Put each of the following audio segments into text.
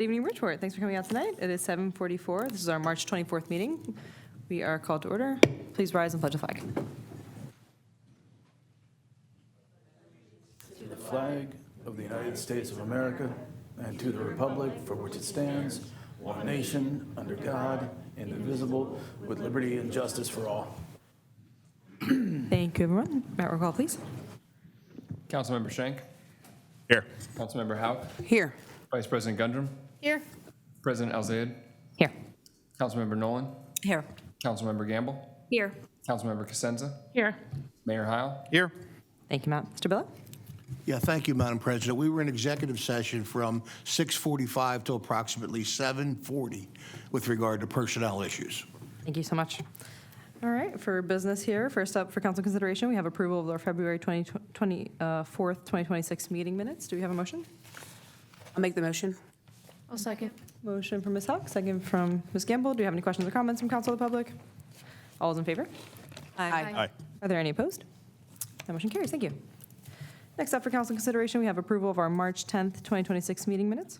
Good evening, Bridgeport. Thanks for coming out tonight. It is 7:44. This is our March 24th meeting. We are called to order. Please rise and pledge a flag. To the flag of the United States of America and to the republic for which it stands, one nation, under God, indivisible, with liberty and justice for all. Thank you, everyone. Matt, roll call, please. Councilmember Schenk. Here. Councilmember Hauk. Here. Vice President Gundrum. Here. President Alzayed. Here. Councilmember Nolan. Here. Councilmember Gamble. Here. Councilmember Cosenza. Here. Mayor Heil. Here. Thank you, Matt. Mr. Billa? Yeah, thank you, Madam President. We were in executive session from 6:45 to approximately 7:40 with regard to personnel issues. Thank you so much. All right, for business here, first up for council consideration, we have approval of our February 24th, 2026 meeting minutes. Do we have a motion? I'll make the motion. I'll second. Motion from Ms. Houck, second from Ms. Gamble. Do you have any questions or comments from council or the public? All those in favor? Aye. Are there any opposed? That motion carries. Thank you. Next up for council consideration, we have approval of our March 10th, 2026 meeting minutes.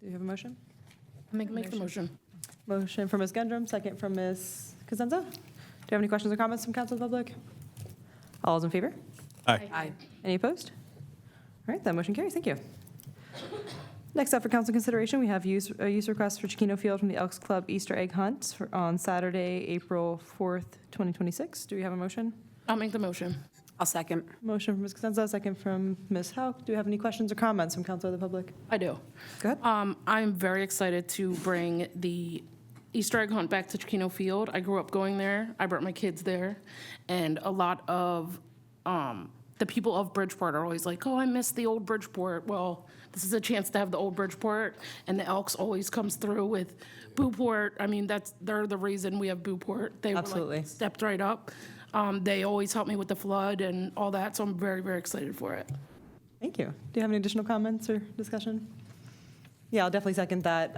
Do you have a motion? I'll make the motion. Motion from Ms. Gundrum, second from Ms. Cosenza. Do you have any questions or comments from council or the public? All those in favor? Aye. Any opposed? All right, that motion carries. Thank you. Next up for council consideration, we have a use request for Chiquino Field from the Elks Club Easter egg hunt on Saturday, April 4th, 2026. Do we have a motion? I'll make the motion. I'll second. Motion from Ms. Cosenza, second from Ms. Houck. Do we have any questions or comments from council or the public? I do. Go ahead. I'm very excited to bring the Easter egg hunt back to Chiquino Field. I grew up going there. I brought my kids there. And a lot of the people of Bridgeport are always like, oh, I miss the old Bridgeport. Well, this is a chance to have the old Bridgeport. And the Elks always comes through with Booport. I mean, they're the reason we have Booport. They were Absolutely. like, stepped right up. They always help me with the flood and all that, so I'm very, very excited for it. Thank you. Do you have any additional comments or discussion? Yeah, I'll definitely second that.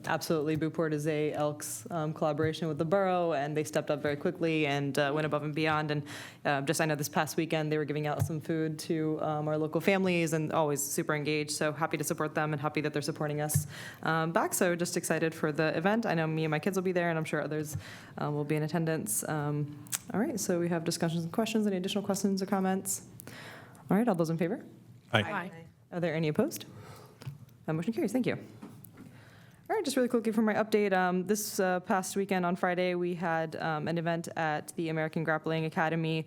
Absolutely, Bridgeport is a Elks collaboration with the Borough, and they stepped up very quickly and went above and beyond. And I know this past weekend they were giving out some food to our local families, and always super engaged. So happy to support them and happy that they're supporting us back. So just excited for the event. I know me and my kids will be there, and I'm sure others will be in attendance. All right, so we have discussions and questions. Any additional questions or comments? All right, all those in favor? Aye. Are there any opposed? That motion carries. Thank you. All right, just really quickly for my update. This past weekend on Friday, we had an event at the American Grappling Academy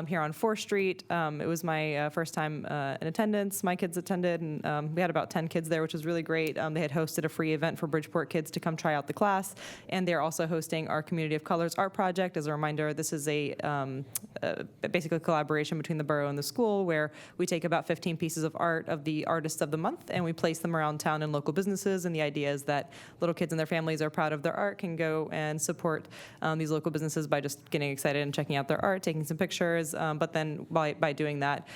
here on 4th Street. It was my first time in attendance. My kids attended, and we had about 10 kids there, which was really great. They had hosted a free event for Bridgeport kids to come try out the class, and they're also hosting our Community of Colors art project. As a reminder, this is basically a collaboration between the borough and the school where we take about 15 pieces of art of the artists of the month, and we place them around town in local businesses, and the idea is that little kids and their families are proud of their art, can go and support these local businesses by just getting excited and checking out their art, taking some pictures. But then by doing that,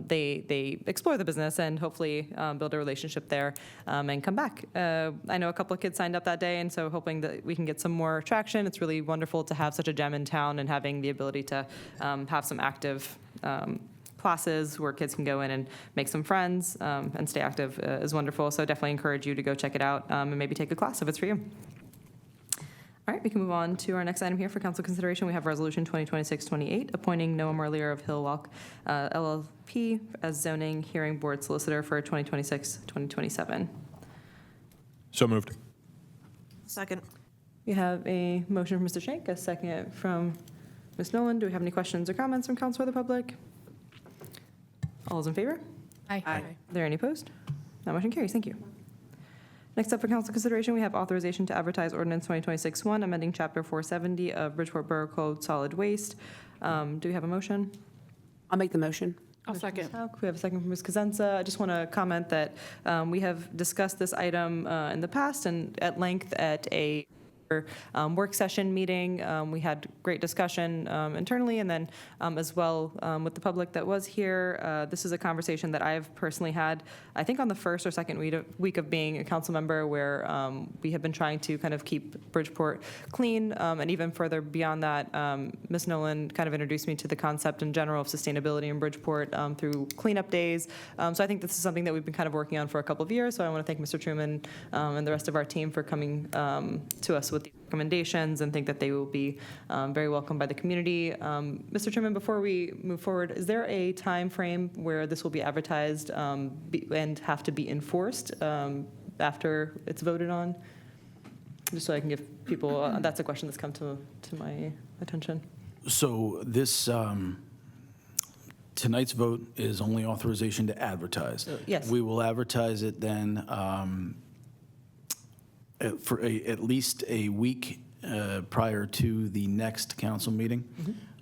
they explore the business and hopefully build a relationship there and come back. I know a couple of kids signed up that day, and so hoping that we can get some more traction. It's really wonderful to have such a gem in town, and having the ability to have some active classes where kids can go in and make some friends and stay active is wonderful. So definitely encourage you to go check it out and maybe take a class if it's for you. All right, we can move on to our next item here for council consideration. We have Resolution 2026-28, appointing Noah Marlier of Hillwalk LLP as zoning hearing board solicitor for 2026-2027. So moved. Second. We have a motion from Mr. Schenk, a second from Ms. Nolan. Do we have any questions or comments from council or the public? All those in favor? Aye. Are there any opposed? That motion carries. Thank you. Next up for council consideration, we have authorization to advertise ordinance 2026-1, amending chapter 470 of Bridgeport Borough Code Solid Waste. Do we have a motion? I'll make the motion. I'll second. We have a second from Ms. Cosenza. I just want to comment that we have discussed this item in the past and at length at a work session meeting. We had great discussion internally, and then as well with the public that was here. This is a conversation that I've personally had, I think on the first or second week of being a council member, where we have been trying to kind of keep Bridgeport clean, and even further beyond that, Ms. Nolan kind of introduced me to the concept in general of sustainability in Bridgeport through cleanup days. So I think this is something that we've been kind of working on for a couple of years. So I want to thank Mr. Truman and the rest of our team for coming to us with these recommendations, and think that they will be very welcomed by the community. Mr. Truman, before we move forward, is there a time frame where this will be advertised and have to be enforced after it's voted on? Just so I can give people, that's a question that's come to my attention. So this, tonight's vote is only authorization to advertise. Yes. We will advertise it then for at least a week prior to the next council meeting.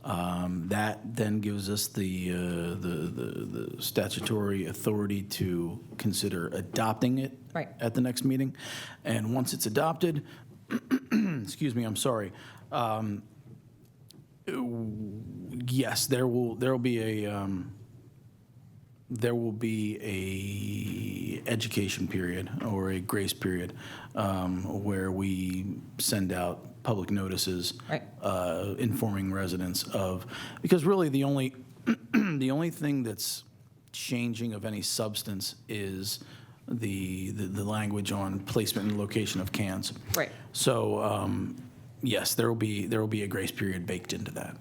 That then gives us the statutory authority to consider adopting it Right. at the next meeting. And once it's adopted, excuse me, I'm sorry. Yes, there will be a education period or a grace period where we send out public notices, Right. Informing residents of, because really the only the only thing that's changing of any substance is the language on placement and location of cans. Right. So yes, there will be a grace period baked into that.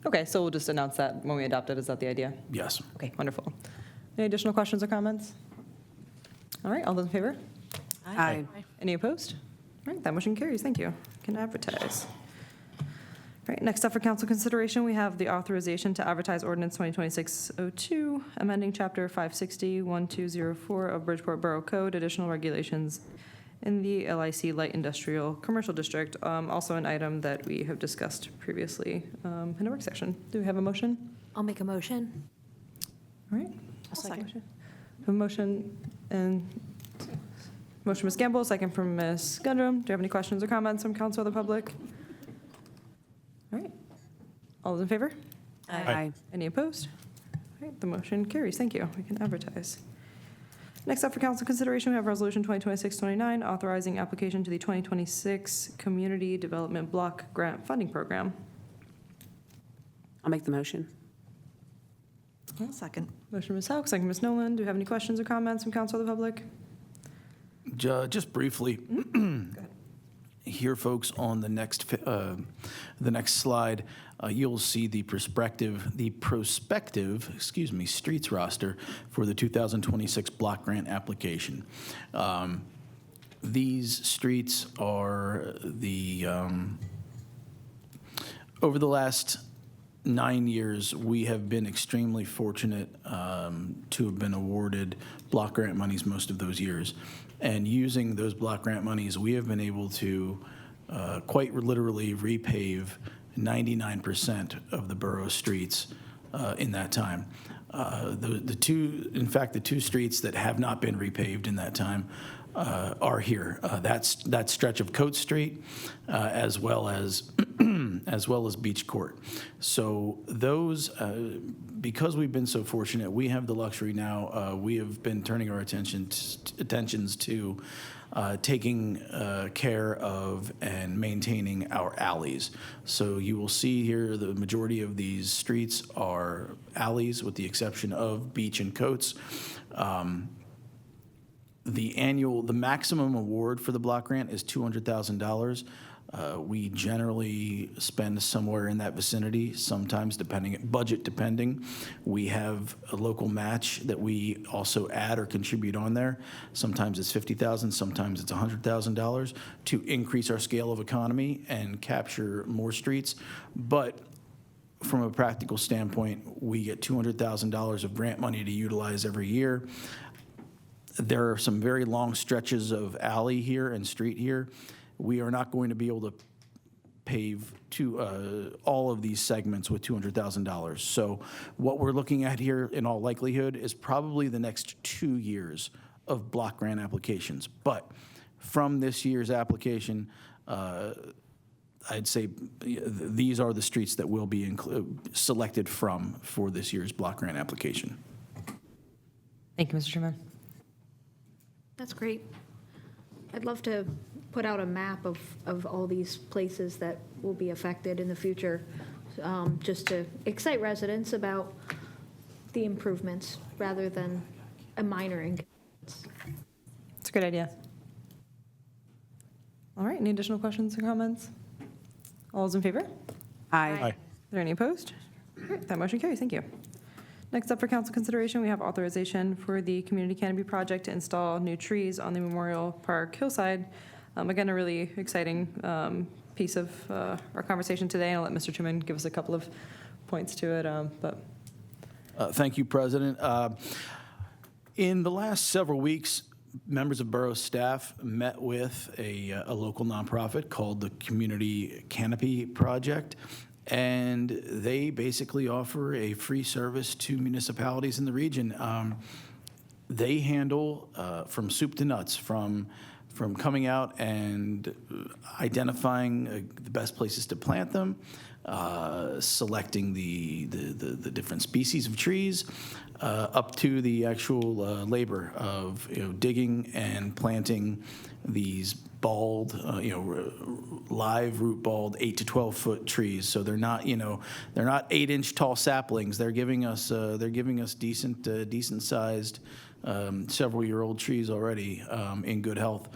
Okay, so we'll just announce that when we adopt it. Is that the idea? Yes. Okay, wonderful. Any additional questions or comments? All right, all those in favor? Aye. Any opposed? All right, that motion carries. Thank you. Can advertise. All right, next up for council consideration, we have the authorization to advertise ordinance 2026-02, amending chapter 560-1204 of Bridgeport Borough Code, additional regulations in the LIC Light Industrial Commercial District. Also an item that we have discussed previously in a work session. Do we have a motion? I'll make a motion. All right. I'll second. A motion and motion, Ms. Gamble, second from Ms. Gundrum. Do you have any questions or comments from council or the public? All right. All those in favor? Aye. Any opposed? All right, the motion carries. Thank you. We can advertise. Next up for council consideration, we have Resolution 2026-29, authorizing application to the 2026 Community Development Block Grant Funding Program. I'll make the motion. I'll second. Motion, Ms. Hauk, second, Ms. Nolan. Do you have any questions or comments from council or the public? Just briefly, here, folks, on the next slide, you'll see the prospective, streets roster for the 2026 block grant application. These streets are over the last 9 years, we have been extremely fortunate to have been awarded block grant monies most of those years. And using those block grant monies, we have been able to quite literally repave 99% of the borough streets in that time. The two streets that have not been repaved in that time are here. That's that stretch of Coate Street, as well as Beach Court. So those, because we've been so fortunate, we have the luxury now. We have been turning our attentions to taking care of and maintaining our alleys. So you will see here the majority of these streets are alleys, with the exception of Beach and Coates. The maximum award for the block grant is $200,000. We generally spend somewhere in that vicinity, sometimes budget depending. We have a local match that we also add or contribute on there. Sometimes it's $50,000, sometimes it's $100,000 to increase our scale of economy and capture more streets. But from a practical standpoint, we get $200,000 of grant money to utilize every year. There are some very long stretches of alley here and street here. We are not going to be able to pave all of these segments with $200,000. So what we're looking at here, in all likelihood, is probably the next 2 years of block grant applications. But from this year's application, I'd say these are the streets that will be selected from for this year's block grant application. Thank you, Mr. Chairman. That's great. I'd love to put out a map of all these places that will be affected in the future, just to excite residents about the improvements rather than a minor inconvenience. It's a great idea. All right, any additional questions or comments? All those in favor? Aye. Are there any opposed? All right, that motion carries. Thank you. Next up for council consideration, we have authorization for the community canopy project to install new trees on the Memorial Park hillside. Again, a really exciting piece of our conversation today, and I'll let Mr. Truman give us a couple of points to it. Thank you, President. In the last several weeks, members of Borough staff met with a local nonprofit called the Community Canopy Project, and they basically offer a free service to municipalities in the region. They handle from soup to nuts, from coming out and identifying the best places to plant them, selecting the different species of trees, up to the actual labor of digging and planting these bald, live root bald 8 to 12 foot trees. So they're not 8-inch tall saplings. They're giving us decent sized several-year-old trees already in good health.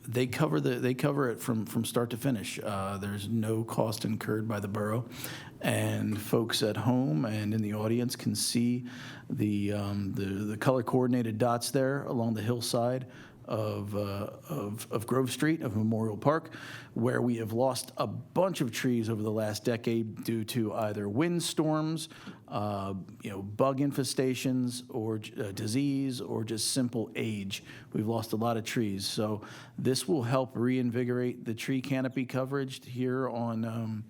They cover it from start to finish. There's no cost incurred by the borough, and folks at home and in the audience can see the color coordinated dots there along the hillside of Grove Street of Memorial Park, where we have lost a bunch of trees over the last decade due to either windstorms, bug infestations, or disease, or just simple age. We've lost a lot of trees, so this will help reinvigorate the tree canopy coverage here on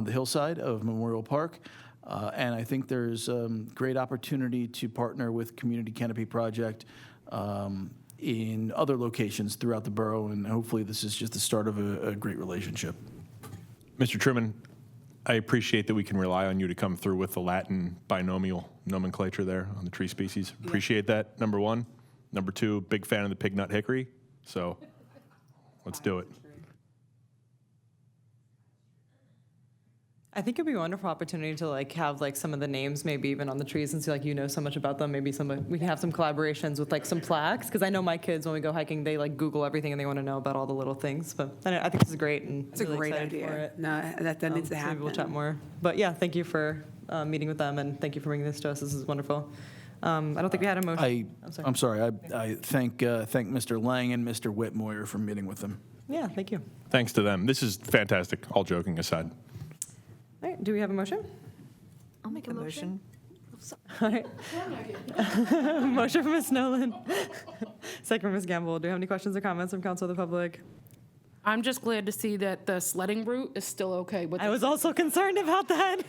the hillside of Memorial Park. And I think there's great opportunity to partner with Community Canopy Project in other locations throughout the borough, and hopefully this is just the start of a great relationship. Mr. Truman, I appreciate that we can rely on you to come through with the Latin binomial nomenclature there on the tree species. Appreciate that, number one. Number two, big fan of the pig nut hickory, so let's do it. I think it'd be a wonderful opportunity to have some of the names maybe even on the trees, and see so much about them. Maybe we can have some collaborations with some plaques, because I know my kids, when we go hiking, they Google everything and they want to know about all the little things. But I think this is great, and It's a really great excited idea. for it. No, that needs to So happen. maybe we'll chat more. But yeah, thank you for meeting with them, and thank you for bringing this to us. This is wonderful. I don't think we had a motion. I'm sorry. I thank Mr. Lang and Mr. Whitmoyer for meeting with them. Yeah, thank you. Thanks to them. This is fantastic, all joking aside. All right, do we have a motion? I'll make a motion. All right. Motion from Ms. Nolan. Second from Ms. Gamble. Do you have any questions or comments from council or the public? I'm just glad to see that the sledding route is still okay with I was also concerned about that.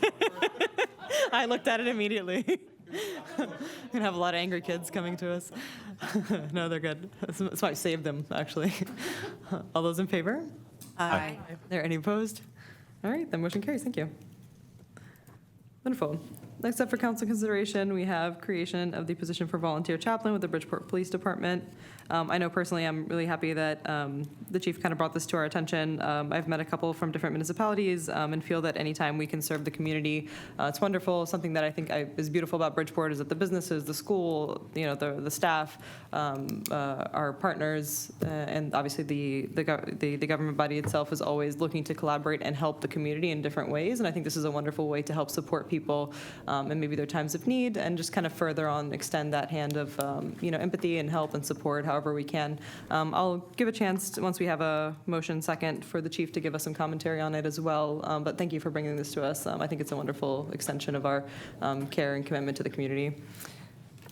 I looked at it immediately. We're going to have a lot of angry kids coming to us. No, they're good. That's why I saved them, actually. All those in favor? Aye. Are there any opposed? All right, then motion carries. Thank you. Wonderful. Next up for council consideration, we have creation of the position for volunteer chaplain with the Bridgeport Police Department. I know personally I'm really happy that the chief kind of brought this to our attention. I've met a couple from different municipalities and feel that anytime we can serve the community, it's wonderful. Something that I think is beautiful about Bridgeport is that the businesses, the school, the staff, our partners, and obviously the government body itself is always looking to collaborate and help the community in different ways. And I think this is a wonderful way to help support people and maybe their times of need, and just kind of further on extend that hand of empathy and help and support however we can. I'll give a chance once we have a motion second for the chief to give us some commentary on it as well. But thank you for bringing this to us. I think it's a wonderful extension of our care and commitment to the community.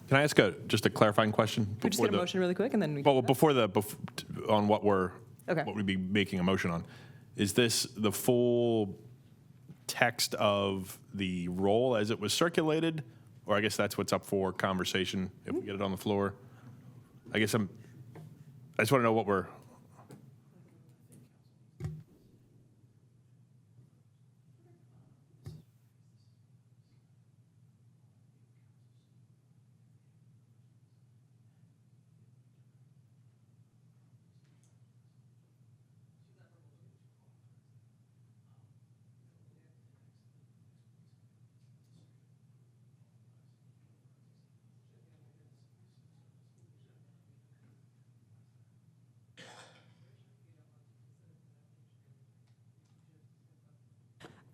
Can I ask just a clarifying question? We just get a motion really quick, and then we. Well, on what Okay. what we'd be making a motion on, is this the full text of the role as it was circulated, or I guess that's what's up for conversation if we get it on the floor? I guess I just want to know what we're,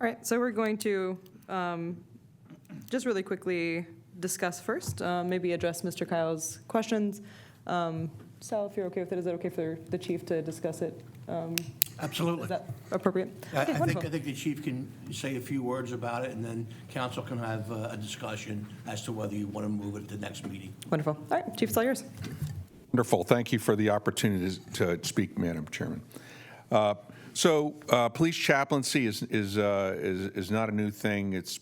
All right, so we're going to just really quickly discuss first, maybe address Mr. Kyle's questions. Sal, if you're okay with it, is it okay for the chief to discuss it? Absolutely. Is that appropriate? I Okay, think wonderful. the chief can say a few words about it, and then council can have a discussion as to whether you want to move it to the next meeting. Wonderful. All right, chief, it's all yours. Wonderful. Thank you for the opportunity to speak, Madam Chairman. Police chaplaincy is not a new thing. It's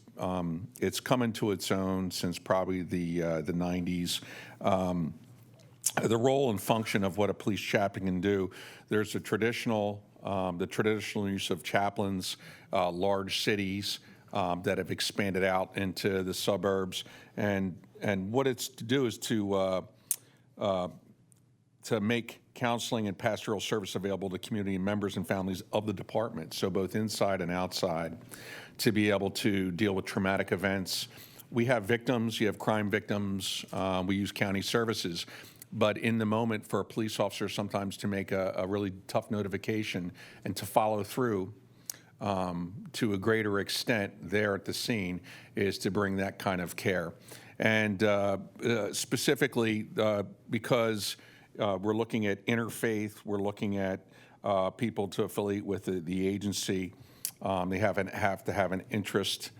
come into its own since probably the 90s. The role and function of what a police chaplain can do. There's the traditional use of chaplains, large cities that have expanded out into the suburbs, and what it's to do is to make counseling and pastoral service available to community members and families of the department, so both inside and outside, to be able to deal with traumatic events. We have victims, you have crime victims, we use county services, but in the moment for a police officer sometimes to make a really tough notification and to follow through to a greater extent there at the scene is to bring that kind of care. And specifically because we're looking at interfaith, we're looking at people to affiliate with the agency. They have to have an interest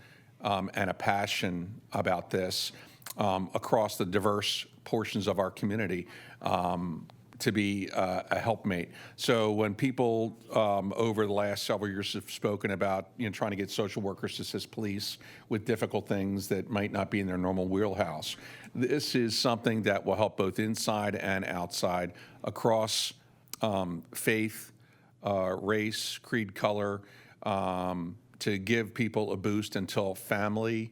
and a passion about this across the diverse portions of our community to be a helpmate. So when people over the last several years have spoken about trying to get social workers to assist police with difficult things that might not be in their normal wheelhouse, this is something that will help both inside and outside across faith, race, creed, color, to give people a boost until family,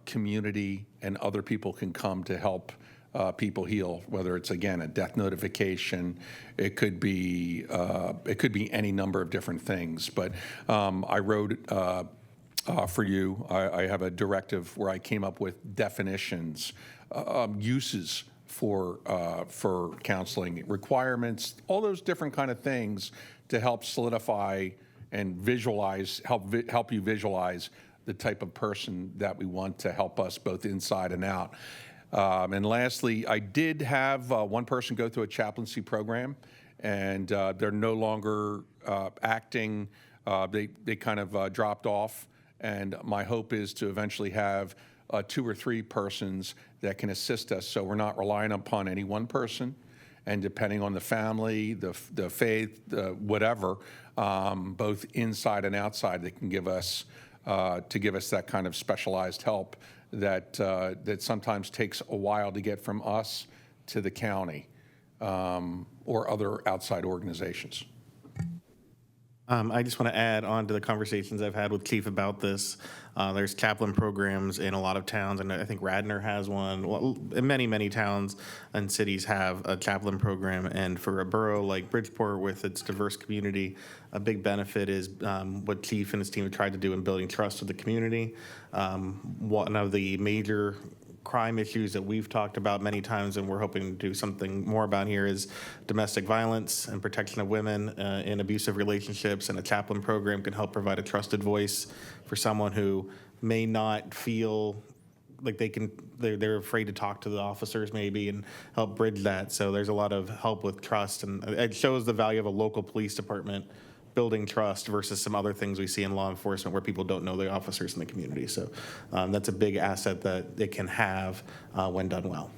community, and other people can come to help people heal, whether it's, again, a death notification, it could be any number of different things. But I wrote for you, I have a directive where I came up with definitions, uses for counseling, requirements, all those different kind of things to help solidify and visualize, help you visualize the type of person that we want to help us both inside and out. And lastly, I did have one person go through a chaplaincy program, and they're no longer acting. They kind of dropped off, and my hope is to eventually have 2 or 3 persons that can assist us, so we're not relying upon any one person. And depending on the family, the faith, whatever, both inside and outside, they can give us that kind of specialized help that sometimes takes a while to get from us to the county or other outside organizations. I just want to add on to the conversations I've had with Chief about this. There's chaplain programs in a lot of towns, and I think Radnor has one. Well, many, many towns and cities have a chaplain program, and for a borough like Bridgeport with its diverse community, a big benefit is what Chief and his team have tried to do in building trust with the community. One of the major crime issues that we've talked about many times and we're hoping to do something more about here is domestic violence and protection of women in abusive relationships, and a chaplain program can help provide a trusted voice for someone who may not feel like they're afraid to talk to the officers maybe, and help bridge that. So there's a lot of help with trust, and it shows the value of a local police department building trust versus some other things we see in law enforcement where people don't know the officers in the community. So that's a big asset that it can have when done well.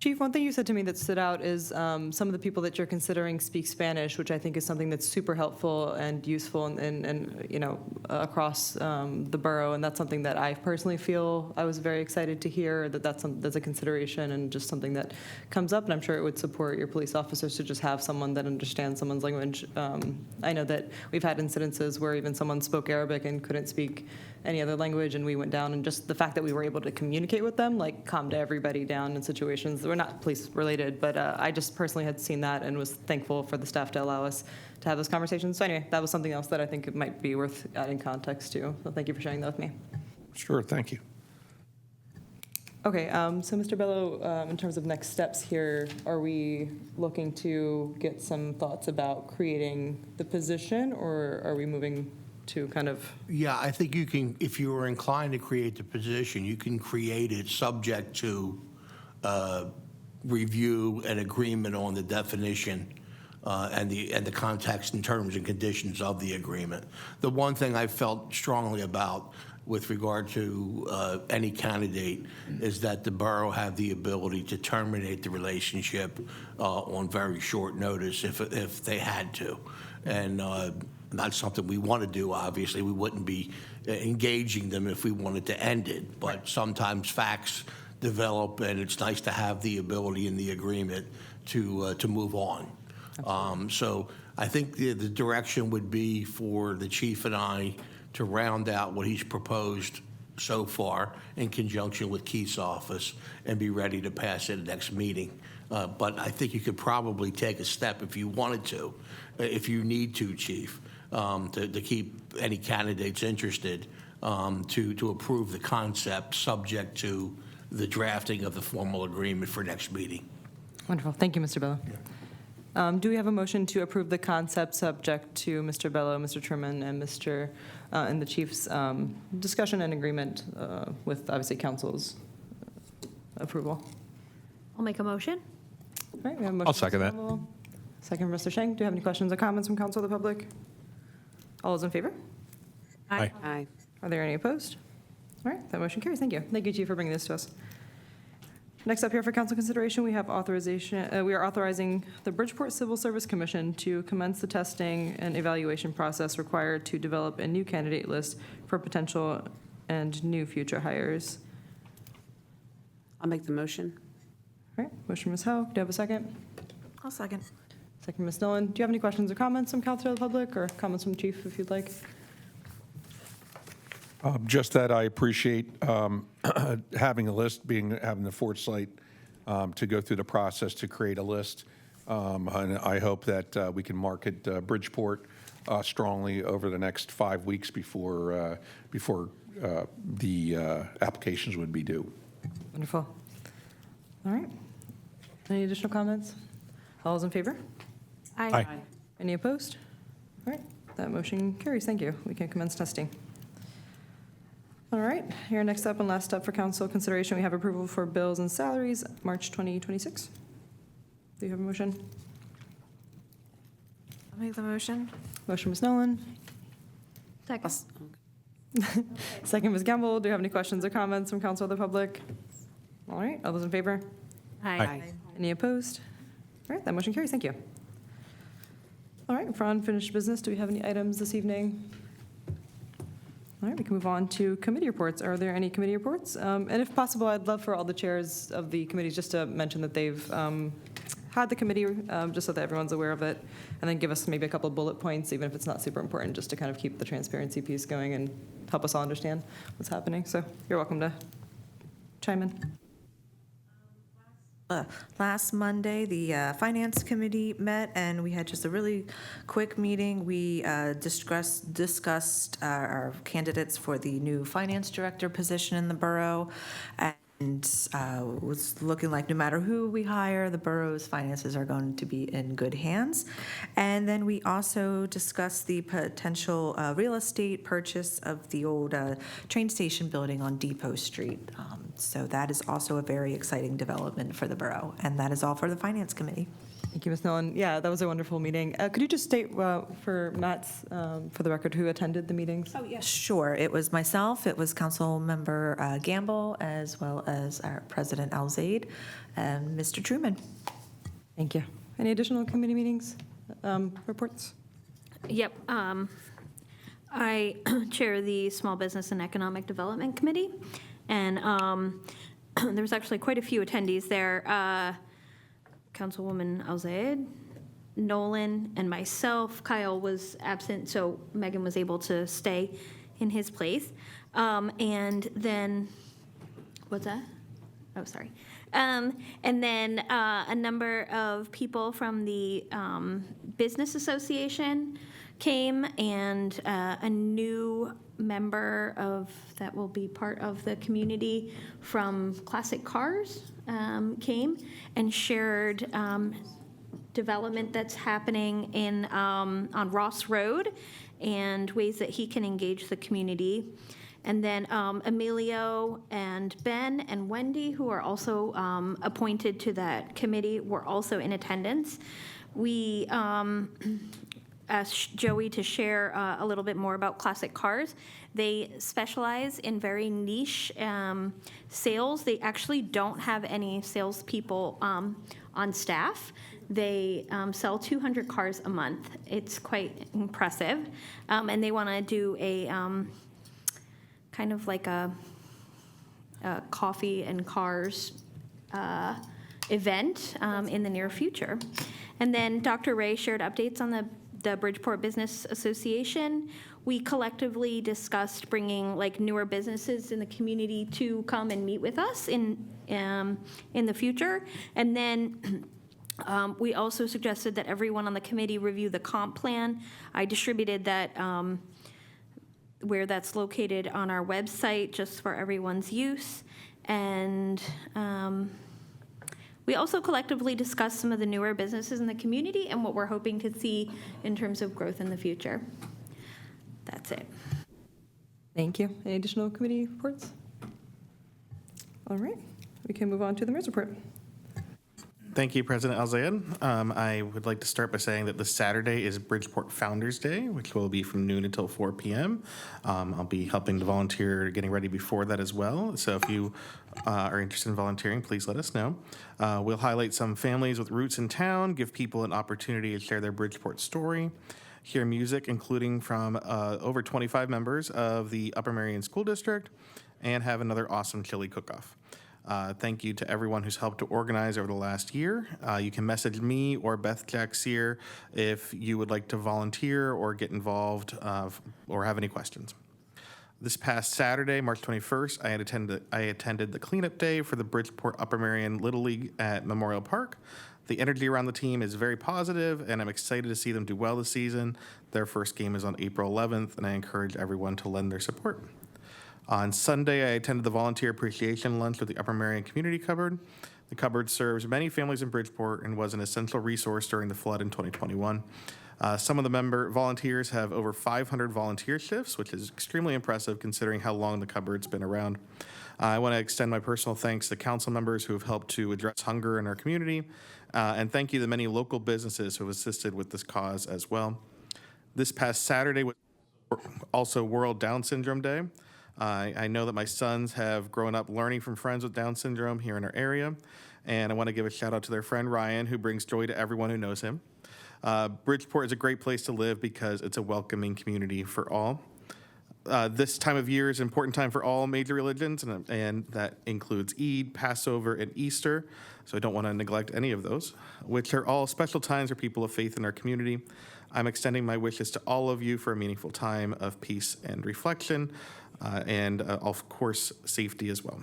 Chief, one thing you said to me that stood out is some of the people that you're considering speak Spanish, which I think is something that's super helpful and useful and you know, across the borough. And that's something that I personally feel I was very excited to hear that's a consideration and just something that comes up. And I'm sure it would support your police officers to just have someone that understands someone's language. I know that we've had incidences where even someone spoke Arabic and couldn't speak any other language, and we went down, and just the fact that we were able to communicate with them, like, calmed everybody down in situations that were not police related, but I just personally had seen that and was thankful for the staff to allow us to have those conversations. So anyway, that was something else that I think it might be worth adding context to. So thank you for sharing that with me. Sure, thank you. Okay, so Mr. Bello, in terms of next steps here, are we looking to get some thoughts about creating the position, or are we moving to kind of? Yeah, I think you can, if you are inclined to create the position, you can create it subject to review and agreement on the definition and the context and terms and conditions of the agreement. The one thing I felt strongly about with regard to any candidate is that the borough have the ability to terminate the relationship on very short notice if they had to. And not something we want to do, obviously. We wouldn't be engaging them if we wanted to end it. But sometimes facts develop, and it's nice to have the ability in the agreement to move on. So I think the direction would be for the chief and I to round out what he's proposed so far in conjunction with Keith's office and be ready to pass it at the next meeting. But I think you could probably take a step if you wanted to, if you need to, Chief, to keep any candidates interested, to approve the concept subject to the drafting of the formal agreement for next meeting. Wonderful. Thank you, Mr. Bello. Do we have a motion to approve the concept subject to Mr. Bello, Mr. Truman, and the chief's discussion and agreement with, obviously, council's approval? I'll make a motion. All right, we have a motion. I'll second that. Second, Mr. Shank. Do you have any questions or comments from council or the public? All those in favor? Aye. Aye. Are there any opposed? All right, that motion carries. Thank you. Thank you, Chief, for bringing this to us. Next up here for council consideration, we have authorization. We are authorizing the Bridgeport Civil Service Commission to commence the testing and evaluation process required to develop a new candidate list for potential and new future hires. I'll make the motion. All right, motion, Ms. Howe. Do you have a second? I'll second. Second, Ms. Nolan. Do you have any questions or comments from council or the public, or comments from the chief, if you'd like? Just that I appreciate having a list, having the foresight to go through the process to create a list. And I hope that we can market Bridgeport strongly over the next 5 weeks before the applications would be due. Wonderful. All right. Any additional comments? All those in favor? Aye. Any opposed? All right, that motion carries. Thank you. We can commence testing. All right, here next up and last up for council consideration, we have approval for bills and salaries, March 2026. Do you have a motion? I'll make the motion. Motion, Ms. Nolan. Second. Second, Ms. Gamble. Do you have any questions or comments from council or the public? All right, all those in favor? Aye. Any opposed? All right, that motion carries. Thank you. All right, for unfinished business, do we have any items this evening? All right, we can move on to committee reports. Are there any committee reports? And if possible, I'd love for all the chairs of the committees just to mention that they've had the committee, just so that everyone's aware of it, and then give us maybe a couple of bullet points, even if it's not super important, just to kind of keep the transparency piece going and help us all understand what's happening. So you're welcome to chime in. Last Monday, the Finance Committee met, and we had just a really quick meeting. We discussed our candidates for the new Finance Director position in the borough, and was looking like no matter who we hire, the borough's finances are going to be in good hands. And then we also discussed the potential real estate purchase of the old train station building on Depot Street. So that is also a very exciting development for the borough. And that is all for the Finance Committee. Thank you, Ms. Nolan. Yeah, that was a wonderful meeting. Could you just state for Matt's, for the record, who attended the meetings? Oh, yes. Sure. It was myself, it was Councilmember Gamble, as well as our President Alzaid, and Mr. Truman. Thank you. Any additional committee meetings, reports? Yep. I chair the Small Business and Economic Development Committee, and there was actually quite a few attendees there. Councilwoman Alzaid, Nolan, and myself. Kyle was absent, so Megan was able to stay in his place. And then, what's that? Oh, sorry. And then a number of people from the Business Association came, and a new member that will be part of the community from Classic Cars came and shared development that's happening on Ross Road and ways that he can engage the community. And then Emilio and Ben and Wendy, who are also appointed to that committee, were also in attendance. We asked Joey to share a little bit more about Classic Cars. They specialize in very niche sales. They actually don't have any salespeople on staff. They sell 200 cars a month. It's quite impressive. And they want to do a kind of like a coffee and cars event in the near future. And then Dr. Ray shared updates on the Bridgeport Business Association. We collectively discussed bringing like newer businesses in the community to come and meet with us in the future. And then we also suggested that everyone on the committee review the comp plan. I distributed that where that's located on our website just for everyone's use. And we also collectively discussed some of the newer businesses in the community and what we're hoping to see in terms of growth in the future. That's it. Thank you. Any additional committee reports? All right, we can move on to the mayor's report. Thank you, President Alzaid. I would like to start by saying that this Saturday is Bridgeport Founders Day, which will be from noon until 4 p.m. I'll be helping to volunteer, getting ready before that as well. So if you are interested in volunteering, please let us know. We'll highlight some families with roots in town, give people an opportunity to share their Bridgeport story, hear music, including from over 25 members of the Upper Merion School District, and have another awesome chili cook-off. Thank you to everyone who's helped to organize over the last year. You can message me or Beth Jack-Sear if you would like to volunteer or get involved or have any questions. This past Saturday, March 21st, I attended the cleanup day for the Bridgeport Upper Merion Little League at Memorial Park. The energy around the team is very positive, and I'm excited to see them do well this season. Their first game is on April 11th, and I encourage everyone to lend their support. On Sunday, I attended the volunteer appreciation lunch with the Upper Merion Community Cupboard. The cupboard serves many families in Bridgeport and was an essential resource during the flood in 2021. Some of the volunteers have over 500 volunteer shifts, which is extremely impressive considering how long the cupboard's been around. I want to extend my personal thanks to council members who have helped to address hunger in our community, and thank you to the many local businesses who have assisted with this cause as well. This past Saturday was also World Down Syndrome Day. I know that my sons have grown up learning from friends with Down syndrome here in our area, and I want to give a shout out to their friend Ryan, who brings joy to everyone who knows him. Bridgeport is a great place to live because it's a welcoming community for all. This time of year is an important time for all major religions, and that includes Eid, Passover, and Easter, so I don't want to neglect any of those, which are all special times for people of faith in our community. I'm extending my wishes to all of you for a meaningful time of peace and reflection, and of course, safety as well.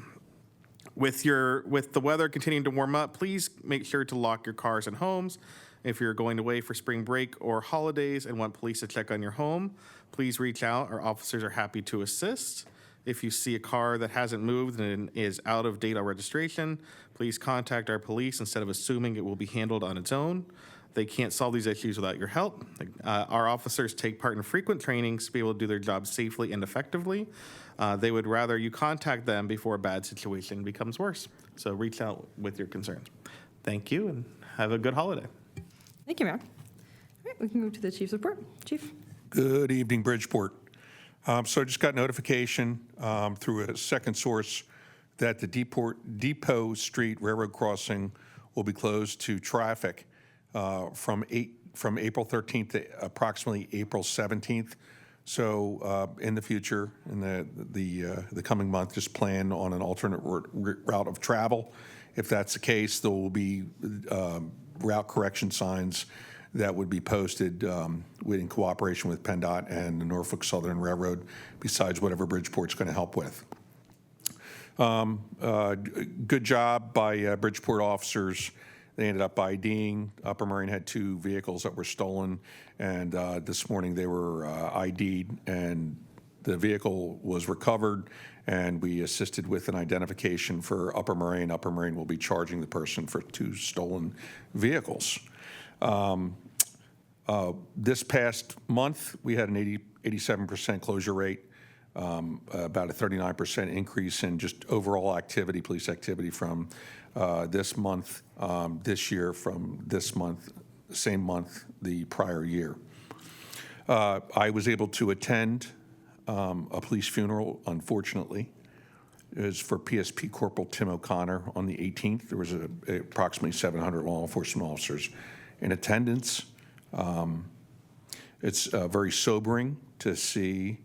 With the weather continuing to warm up, please make sure to lock your cars and homes. If you're going away for spring break or holidays and want police to check on your home, please reach out. Our officers are happy to assist. If you see a car that hasn't moved and is out of date on registration, please contact our police instead of assuming it will be handled on its own. They can't solve these issues without your help. Our officers take part in frequent trainings to be able to do their jobs safely and effectively. They would rather you contact them before a bad situation becomes worse. So reach out with your concerns. Thank you, and have a good holiday. Thank you, Mayor. All right, we can move to the chief's report. Chief? Good evening, Bridgeport. So I just got notification through a second source that the Depot Street Railroad Crossing will be closed to traffic from April 13th to approximately April 17th. So in the future, in the coming month, just plan on an alternate route of travel. If that's the case, there will be route correction signs that would be posted in cooperation with PennDOT and the Norfolk Southern Railroad, besides whatever Bridgeport's going to help with. Good job by Bridgeport officers. They ended up IDing. Upper Merion had 2 vehicles that were stolen, and this morning they were ID'd, and the vehicle was recovered, and we assisted with an identification for Upper Merion. Upper Merion will be charging the person for 2 stolen vehicles. This past month, we had an 87% closure rate, about a 39% increase in just overall activity, police activity from this month, this year from this month, same month the prior year. I was able to attend a police funeral, unfortunately. It was for PSP Corporal Tim O'Connor on the 18th. There was approximately 700 law enforcement officers in attendance. It's very sobering to see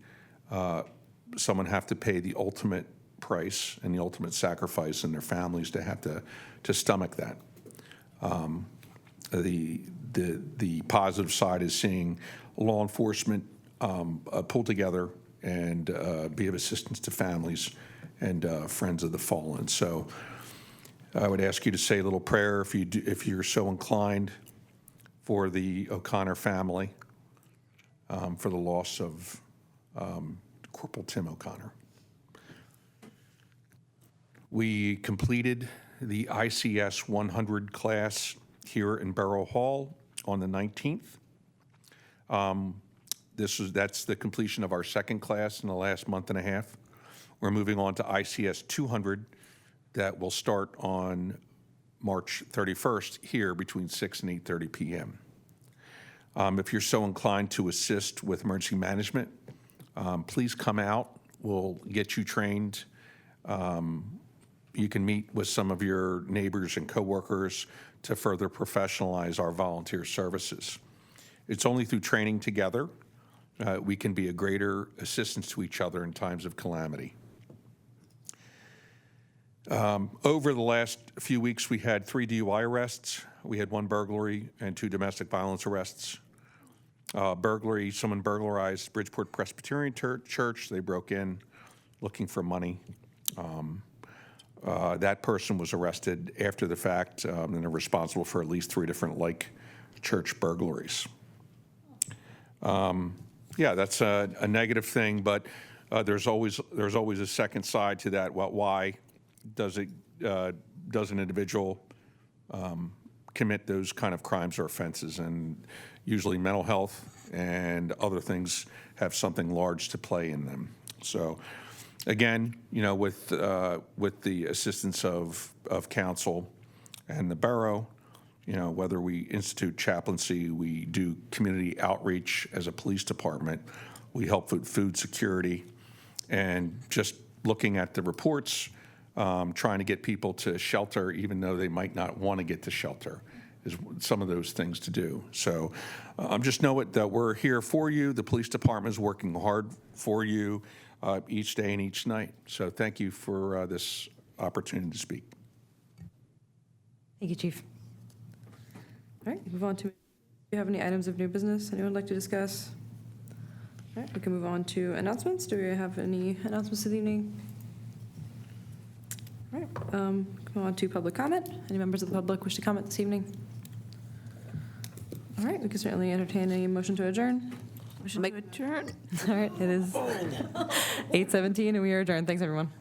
someone have to pay the ultimate price and the ultimate sacrifice, and their families to have to stomach that. The positive side is seeing law enforcement pull together and be of assistance to families and friends of the fallen. So I would ask you to say a little prayer if you're so inclined for the O'Connor family, for the loss of Corporal Tim O'Connor. We completed the ICS 100 class here in Borough Hall on the 19th. That's the completion of our second class in the last month and a half. We're moving on to ICS 200 that will start on March 31st here between 6 and 8:30 p.m. If you're so inclined to assist with emergency management, please come out. We'll get you trained. You can meet with some of your neighbors and coworkers to further professionalize our volunteer services. It's only through training together we can be a greater assistance to each other in times of calamity. Over the last few weeks, we had 3 DUI arrests. We had 1 burglary and 2 domestic violence arrests. Burglary, someone burglarized Bridgeport Presbyterian Church. They broke in looking for money. That person was arrested after the fact, and they're responsible for at least 3 different like church burglaries. Yeah, that's a negative thing, but there's always a second side to that. Why does an individual commit those kind of crimes or offenses? And usually mental health and other things have something large to play in them. So again, with the assistance of council and the borough, whether we institute chaplaincy, we do community outreach as a police department, we help with food security, and just looking at the reports, trying to get people to shelter even though they might not want to get to shelter is some of those things to do. So just know that we're here for you. The police department is working hard for you each day and each night. So thank you for this opportunity to speak. Thank you, Chief. All right, move on to, do you have any items of new business anyone would like to discuss? All right, we can move on to announcements. Do we have any announcements this evening? All right, go on to public comment. Any members of the public wish to comment this evening? All right, we can certainly entertain a motion to adjourn. Motion to adjourn. All right, it is 8:17 and we are adjourned. Thanks, everyone.